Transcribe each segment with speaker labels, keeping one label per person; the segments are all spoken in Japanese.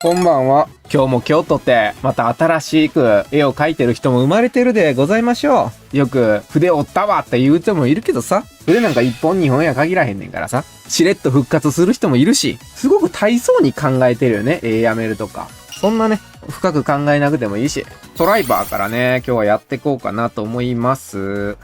Speaker 1: こんばんは。今日も今日とて、また新しく絵を描いてる人も生まれてるでございましょう。よく、筆折ったわって言う人もいるけどさ、筆なんか1本2本や限らへんねんからさ、しれっと復活する人もいるし、すごく大層に考えてるよね、絵やめるとか。そんなね、深く考えなくてもいいし、トライバーからね、今日はやっていこうかなと思います。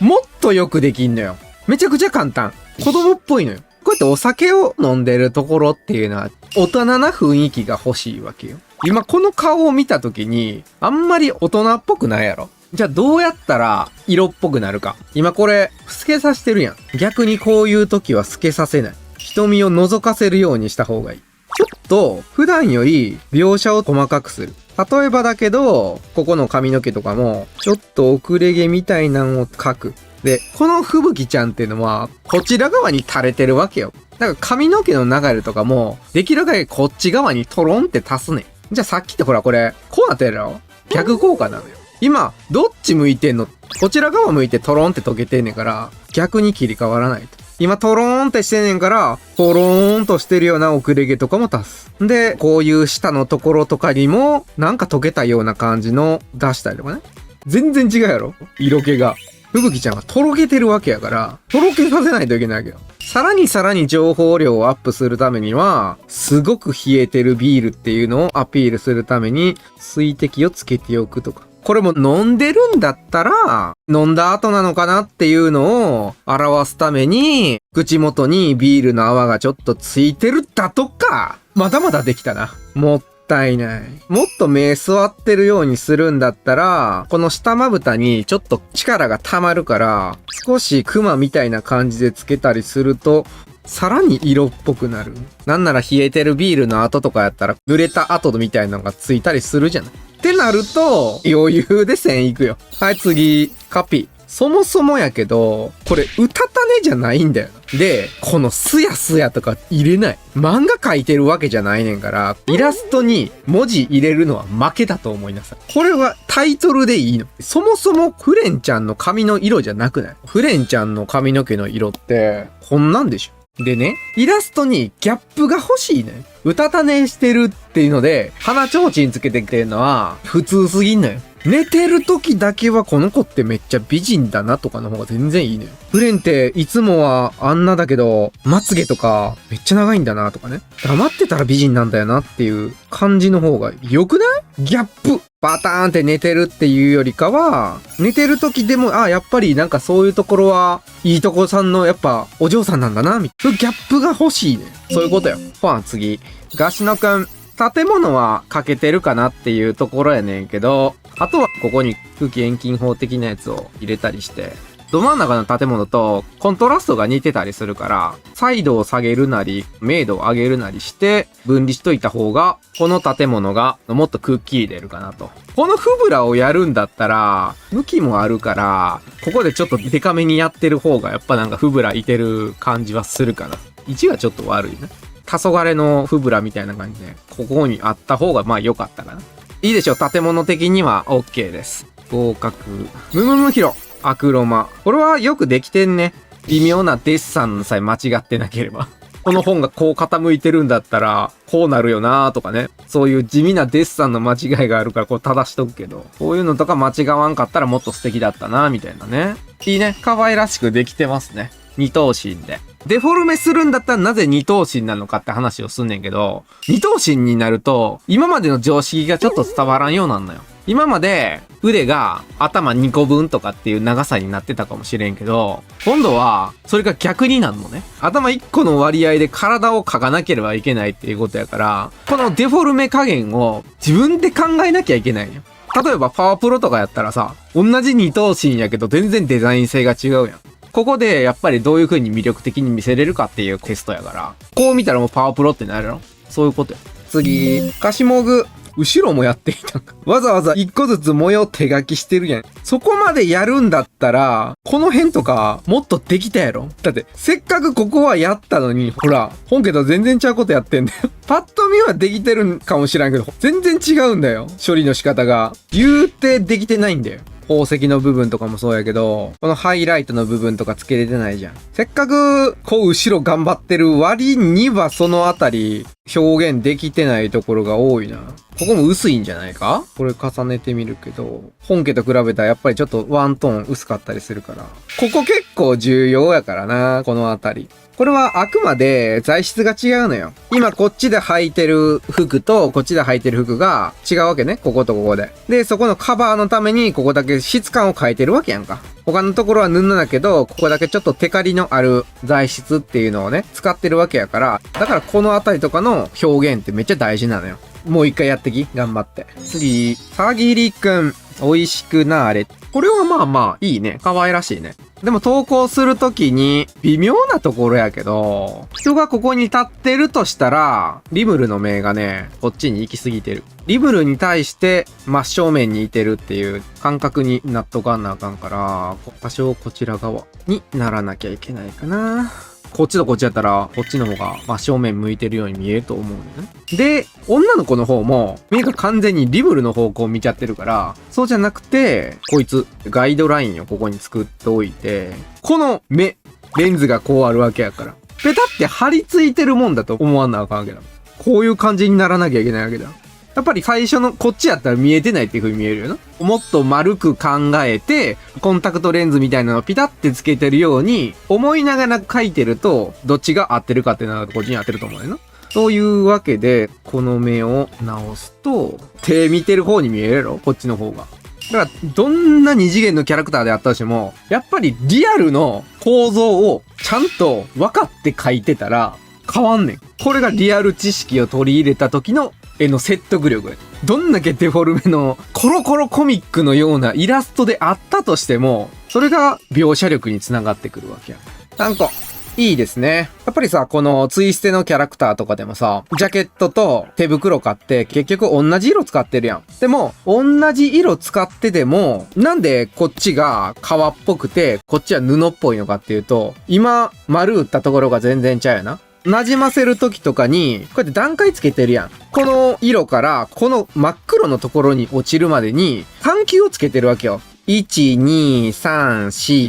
Speaker 1: もっとよくできんのよ。めちゃくちゃ簡単。子供っぽいのよ。こうやってお酒を飲んでるところっていうのは、大人な雰囲気が欲しいわけよ。今この顔を見た時に、あんまり大人っぽくないやろ。じゃあどうやったら色っぽくなるか。今これ、透けさせてるやん。逆にこういう時は透けさせない。瞳を覗かせるようにした方がいい。ちょっと、普段より描写を細かくする。例えばだけど、ここの髪の毛とかも、ちょっと遅れ毛みたいなのを描く。で、この吹雪ちゃんっていうのは、こちら側に垂れてるわけよ。だから髪の毛の流れとかも、できる限りこっち側にトロンって足すねん。じゃあさっきってほらこれ、こうなってるやろ？逆効果なのよ。今、どっち向いてんの？こちら側向いてトロンって溶けてんねんから、逆に切り替わらないと。今トローンってしてんねんから、ポローンとしてるような遅れ毛とかも足す。で、こういう下のところとかにも、なんか溶けたような感じの出したりとかね。全然違うやろ？色気が。吹雪ちゃんはとろけてるわけやから、とろけさせないといけないわけよ。さらに情報量をアップするためには、すごく冷えてるビールっていうのをアピールするために、水滴をつけておくとか。これも飲んでるんだったら、飲んだ後なのかなっていうのを表すために、口元にビールの泡がちょっとついてるだとか、まだまだできたな。もったいない。もっと目座ってるようにするんだったら、この下まぶたにちょっと力が溜まるから、少しクマみたいな感じでつけたりすると、さらに色っぽくなる。なんなら冷えてるビールの跡とかやったら、濡れた跡みたいなのがついたりするじゃない。ってなると、余裕で線いくよ。はい、次、カピ。そもそもやけど、これ、うたたねじゃないんだよ。で、このスヤスヤとか入れない。漫画描いてるわけじゃないねんから、イラストに文字入れるのは負けだと思いなさい。これはタイトルでいいの。そもそもフレンちゃんの髪の色じゃなくない？フレンちゃんの髪の毛の色って、こんなんでしょ。でね、イラストにギャップが欲しいね。うたた寝してるっていうので、鼻ちょうちんつけてきてるのは普通すぎんのよ。寝てる時だけはこの子ってめっちゃ美人だなとかの方が全然いいのよ。フレンっていつもはあんなだけど、まつげとかめっちゃ長いんだなとかね。黙ってたら美人なんだよなっていう感じの方が良くない？ギャップ。バターンって寝てるっていうよりかは、寝てる時でも、やっぱりなんかそういうところは、いいとこさんのやっぱお嬢さんなんだな、みたいな。ギャップが欲しいね。そういうことよ。次。ガシノくん。建物は欠けてるかなっていうところやねんけど、あとはここに空気遠近法的なやつを入れたりして、ど真ん中の建物とコントラストが似てたりするから、彩度を下げるなり、明度を上げるなりして分離しといた方が、この建物がもっとくっきり出るかなと。このフブラをやるんだったら、向きもあるから、ここでちょっとデカめにやってる方がやっぱなんかフブラいてる感じはするかな。位置がちょっと悪いな。黄昏のフブラみたいな感じで、ここにあった方がまあ良かったかな。いいでしょ、建物的には OK です。合格。ムムムヒロ。アクロマ。これはよくできてんね。微妙なデッサンさえ間違ってなければ。この本がこう傾いてるんだったら、こうなるよなーとかね。そういう地味なデッサンの間違いがあるからこう正しとくけど、こういうのとか間違わんかったらもっと素敵だったなーみたいなね。いいね。可愛らしくできてますね。二頭身で。デフォルメするんだったらなぜ二頭身なのかって話をすんねんけど、二頭身になると、今までの常識がちょっと伝わらんようなんのよ。今まで腕が頭2個分とかっていう長さになってたかもしれんけど、今度はそれが逆になるのね。頭1個の割合で体を描かなければいけないっていうことやから、このデフォルメ加減を自分で考えなきゃいけないよ。例えばパワープロとかやったらさ、同じ二頭身やけど全然デザイン性が違うやん。ここでやっぱりどういう風に魅力的に見せれるかっていうテストやから、こう見たらもうパワープロってなるの？そういうことや。次、カシモグ。後ろもやっていたんか。わざわざ一個ずつ模様手書きしてるやん。そこまでやるんだったら、この辺とかもっとできたやろ。だって、せっかくここはやったのに、ほら、本家と全然ちゃうことやってんだよ。パッと見はできてるんかもしらんけど、全然違うんだよ。処理の仕方が。言うてできてないんだよ。宝石の部分とかもそうやけど、このハイライトの部分とかつけれてないじゃん。せっかく、こう後ろ頑張ってる割にはそのあたり表現できてないところが多いな。ここも薄いんじゃないか？これ重ねてみるけど、本家と比べたらやっぱりちょっとワントーン薄かったりするから。ここ結構重要やからな、このあたり。これはあくまで材質が違うのよ。今こっちで履いてる服とこっちで履いてる服が違うわけね。こことここで。で、そこのカバーのためにここだけ質感を変えてるわけやんか。他のところは布だけど、ここだけちょっとテカリのある材質っていうのをね、使ってるわけやから、だからこのあたりとかの表現ってめっちゃ大事なのよ。もう一回やってき。頑張って。次、さぎりくん。美味しくなーれ。これはまあまあいいね。可愛らしいね。でも投稿するときに微妙なところやけど、人がここに立ってるとしたら、リムルの目がね、こっちに行き過ぎてる。リムルに対して真正面にいてるっていう感覚になっとかんなあかんから、多少こちら側にならなきゃいけないかな。こっちとこっちやったら、こっちの方が真正面向いてるように見えると思うんだよね。で、女の子の方も、目が完全にリムルの方向を見ちゃってるから、そうじゃなくて、こいつ、ガイドラインをここに作っておいて、この目、レンズがこうあるわけやから、ペタって張り付いてるもんだと思わんなあかんわけだ。こういう感じにならなきゃいけないわけだ。やっぱり最初のこっちやったら見えてないっていう風に見えるよな。もっと丸く考えて、コンタクトレンズみたいなのをピタってつけてるように、思いながら描いてると、どっちが合ってるかっていうのはこっちに合ってると思うよな。そういうわけで、この目を直すと、手見てる方に見えるやろ？こっちの方が。だから、どんな二次元のキャラクターであったとしても、やっぱりリアルの構造をちゃんと分かって描いてたら、変わんねん。これがリアル知識を取り入れた時の絵の説得力や。どんだけデフォルメのコロコロコミックのようなイラストであったとしても、それが描写力につながってくるわけや。3個。いいですね。やっぱりさ、このツイステのキャラクターとかでもさ、ジャケットと手袋買って結局同じ色使ってるやん。でも、同じ色使ってても、なんでこっちが革っぽくて、こっちは布っぽいのかっていうと、今、丸打ったところが全然ちゃうよな。馴染ませる時とかに、こうやって段階つけてるやん。この色から、この真っ黒のところに落ちるまでに、緩急をつけてるわけよ。1、2、3、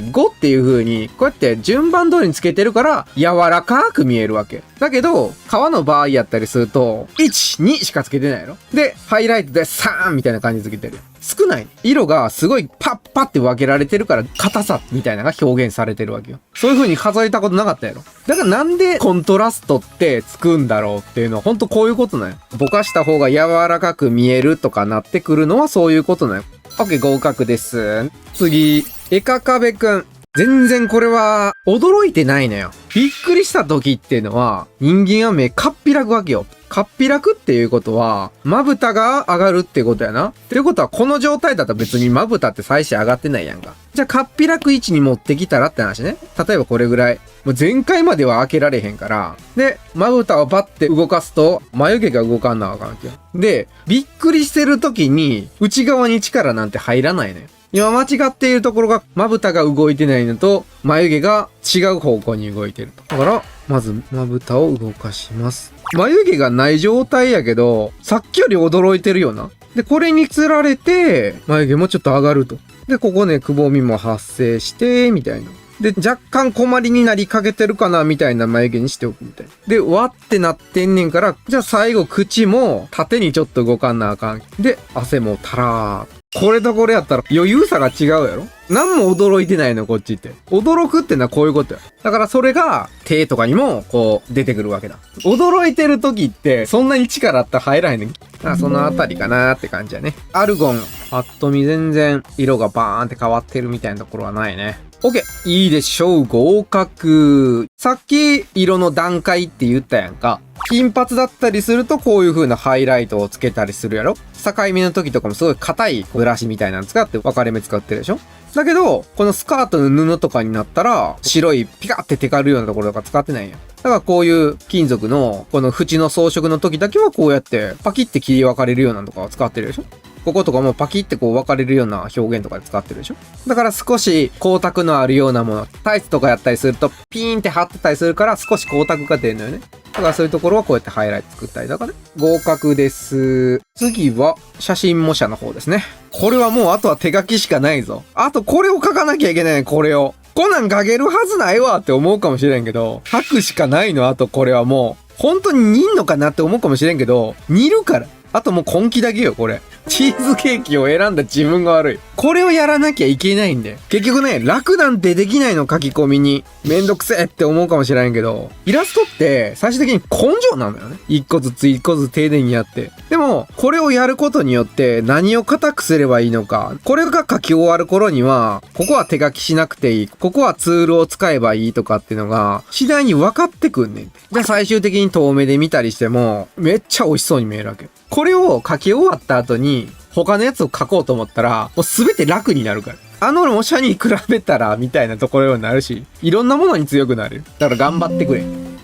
Speaker 1: 4、5っていう風に、こうやって順番通りにつけてるから、柔らかく見えるわけ。だけど、革の場合やったりすると、1、2しかつけてないやろ。で、ハイライトで3みたいな感じでつけてる。少ない。色がすごいパッパって分けられてるから、硬さみたいなのが表現されてるわけよ。そういう風に数えたことなかったやろ。だからなんでコントラストってつくんだろうっていうのは、ほんとこういうことなんよ。ぼかした方が柔らかく見えるとかなってくるのはそういうことなんよ。OK、合格です。次、エカカベくん。全然これは驚いてないのよ。びっくりした時っていうのは、人間は目かっぴらくわけよ。かっぴらくっていうことは、まぶたが上がるってことやな。っていうことは、この状態だったら別にまぶたって最初上がってないやんか。じゃあ、かっぴらく位置に持ってきたらって話ね。例えばこれぐらい。もう全開までは開けられへんから。で、まぶたをバッて動かすと、眉毛が動かんなあかんわけよ。で、びっくりしてる時に、内側に力なんて入らないのよ。今間違っているところが、まぶたが動いてないのと、眉毛が違う方向に動いてると。だから、まず、まぶたを動かします。眉毛がない状態やけど、さっきより驚いてるよな。で、これにつられて、眉毛もちょっと上がると。で、ここね、くぼみも発生して、みたいな。で、若干小まりになりかけてるかな、みたいな眉毛にしておくみたいな。で、わってなってんねんから、じゃあ最後、口も縦にちょっと動かんなあかん。で、汗もたらー。これとこれやったら余裕さが違うやろ？何も驚いてないの、こっちって。驚くってのはこういうことや。だからそれが手とかにもこう出てくるわけだ。驚いてる時ってそんなに力あったら入らへんねん。そのあたりかなーって感じやね。アルゴン、パッと見全然色がバーンって変わってるみたいなところはないね。OK! いいでしょう、合格。さっき色の段階って言ったやんか。金髪だったりするとこういう風なハイライトをつけたりするやろ。境目の時とかもすごい硬いブラシみたいなの使って分かれ目使ってるでしょ。だけど、このスカートの布とかになったら、白いピカってテカるようなところとか使ってないんや。だからこういう金属のこの縁の装飾の時だけはこうやってパキって切り分かれるようなのとかを使ってるでしょ。こことかもパキってこう分かれるような表現とかで使ってるでしょ。だから少し光沢のあるようなもの、タイツとかやったりするとピーンって張ってたりするから少し光沢が出るのよね。だからそういうところはこうやってハイライト作ったりだからね。合格です。次は写真模写の方ですね。これはもうあとは手書きしかないぞ。あとこれを書かなきゃいけない、これを。こんなん書けるはずないわって思うかもしれんけど、書くしかないの。あとこれはもう、本当に煮んのかなって思うかもしれんけど、煮るから。あともう根気だけよ、これ。チーズケーキを選んだ自分が悪い。これをやらなきゃいけないんだよ。結局ね、楽なんてできないの、書き込みに。めんどくせえって思うかもしれんけど、イラストって最終的に根性なんだよね。一個ずつ丁寧にやって。でも、これをやることによって何を固くすればいいのか。これが書き終わる頃には、ここは手書きしなくていい。ここはツールを使えばいいとかっていうのが、次第に分かってくんねん。じゃあ最終的に遠目で見たりしても、めっちゃ美味しそうに見えるわけ。これを書き終わった後に、他のやつを書こうと思ったら、もうすべて楽になるから。模写に比べたら、みたいなところになるし、いろんなものに強くなる。だから頑張ってくれ。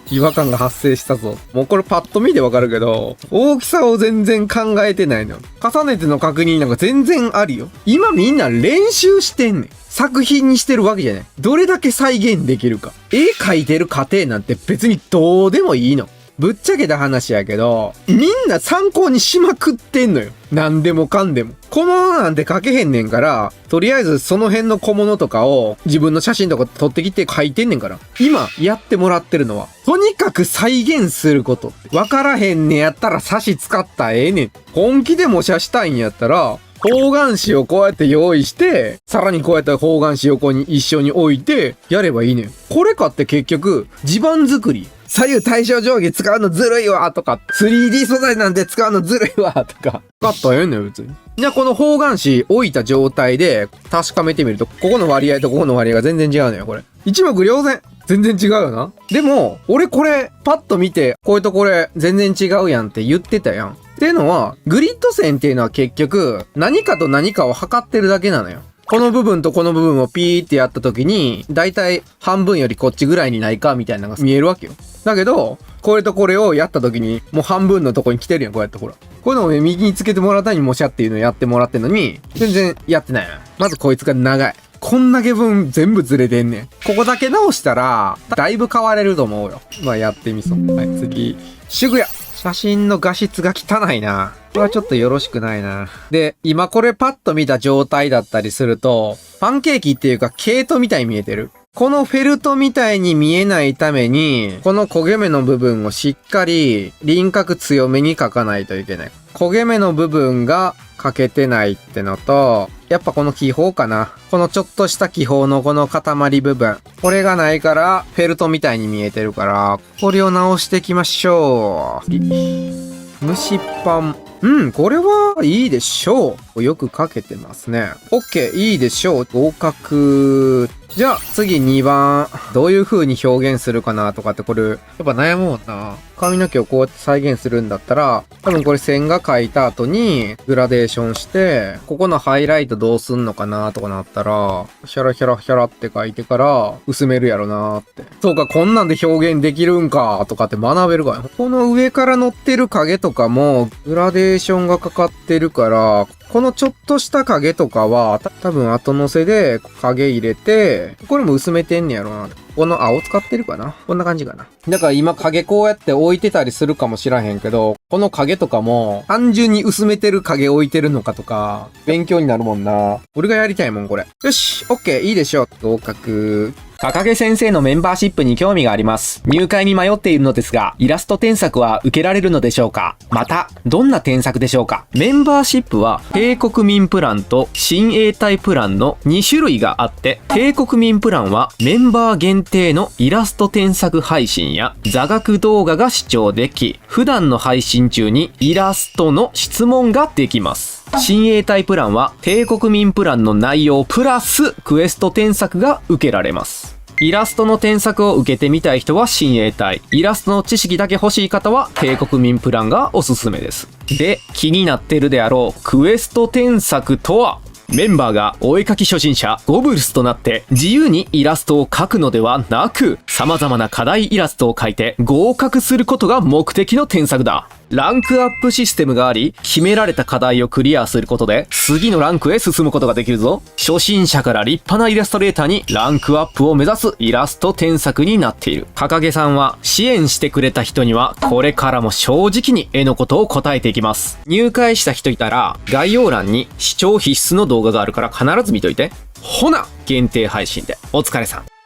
Speaker 1: 違和感が発生したぞ。もうこれパッと見でわかるけど、大きさを全然考えてないの。重ねての確認なんか全然あるよ。今みんな練習してんねん。作品にしてるわけじゃない。どれだけ再現できるか。絵描いてる過程なんて別にどうでもいいの。ぶっちゃけた話やけど、みんな参考にしまくってんのよ。何でもかんでも。小物なんて描けへんねんから、とりあえずその辺の小物とかを自分の写真とか撮ってきて描いてんねんから。今やってもらってるのは、とにかく再現すること。わからへんねやったら差し使ったらええねん。本気で模写したいんやったら、方眼紙をこうやって用意して、さらにこうやって方眼紙横に一緒に置いて、やればいいねん。これかって結局、地盤作り。左右対称定規使うのずるいわとか、3D 素材なんて使うのずるいわとか。使ったらええねん、別に。じゃあこの方眼紙置いた状態で確かめてみると、ここの割合とここの割合が全然違うのよ、これ。一目瞭然。全然違うよな。でも、俺これ、パッと見て、これとこれ、全然違うやんって言ってたやん。っていうのは、グリッド線っていうのは結局、何かと何かを測ってるだけなのよ。この部分とこの部分をピーってやった時に、だいたい半分よりこっちぐらいにないかみたいなのが見えるわけよ。だけど、これとこれをやった時に、もう半分のとこに来てるやん、こうやってほら。こういうのを右につけてもらうために模写っていうのをやってもらってんのに、全然やってない。まずこいつが長い。こんだけ分全部ずれてんねん。ここだけ直したら、だいぶ変われると思うよ。まあやってみそう。はい、次。渋谷。写真の画質が汚いな。これはちょっとよろしくないな。で、今これパッと見た状態だったりすると、パンケーキっていうか毛糸みたいに見えてる。このフェルトみたいに見えないために、この焦げ目の部分をしっかり輪郭強めに描かないといけない。焦げ目の部分が描けてないってのと、やっぱこの気泡かな。このちょっとした気泡のこの塊部分。これがないから、フェルトみたいに見えてるから、これを直していきましょう。蒸しパン。これはいいでしょう。よく描けてますね。OK、いいでしょう。合格。じゃあ次2番。どういう風に表現するかなとかってこれ、やっぱ悩むもんな。髪の毛をこうやって再現するんだったら、多分これ線が描いた後にグラデーションして、ここのハイライトどうすんのかなとかなったら、ヒャラヒャラヒャラって描いてから薄めるやろなって。そうか、こんなんで表現できるんかとかって学べるから。この上から乗ってる影とかもグラデーションがかかってるから、このちょっとした影とかは、多分後乗せで影入れて、これも薄めてんねやろな。この青使ってるかな？こんな感じかな。だから今影こうやって置いてたりするかもしらへんけど、この影とかも単純に薄めてる影置いてるのかとか、勉強になるもんな。俺がやりたいもん、これ。よし、OK、いいでしょう。合格。
Speaker 2: 高毛先生のメンバーシップに興味があります。入会に迷っているのですが、イラスト添削は受けられるのでしょうか？また、どんな添削でしょうか？メンバーシップは、帝国民プランと親衛隊プランの2種類があって、帝国民プランはメンバー限定のイラスト添削配信や座学動画が視聴でき、普段の配信中にイラストの質問ができます。親衛隊プランは帝国民プランの内容プラスクエスト添削が受けられます。イラストの添削を受けてみたい人は親衛隊、イラストの知識だけ欲しい方は帝国民プランがおすすめです。で、気になってるであろうクエスト添削とは、メンバーがお絵描き初心者ゴブルスとなって自由にイラストを描くのではなく、様々な課題イラストを描いて合格することが目的の添削だ。ランクアップシステムがあり、決められた課題をクリアすることで、次のランクへ進むことができるぞ。初心者から立派なイラストレーターにランクアップを目指すイラスト添削になっている。かかげさんは、支援してくれた人には、これからも正直に絵のことを答えていきます。入会した人いたら、概要欄に視聴必須の動画があるから必ず見といて。ほな、限定配信でお疲れさん。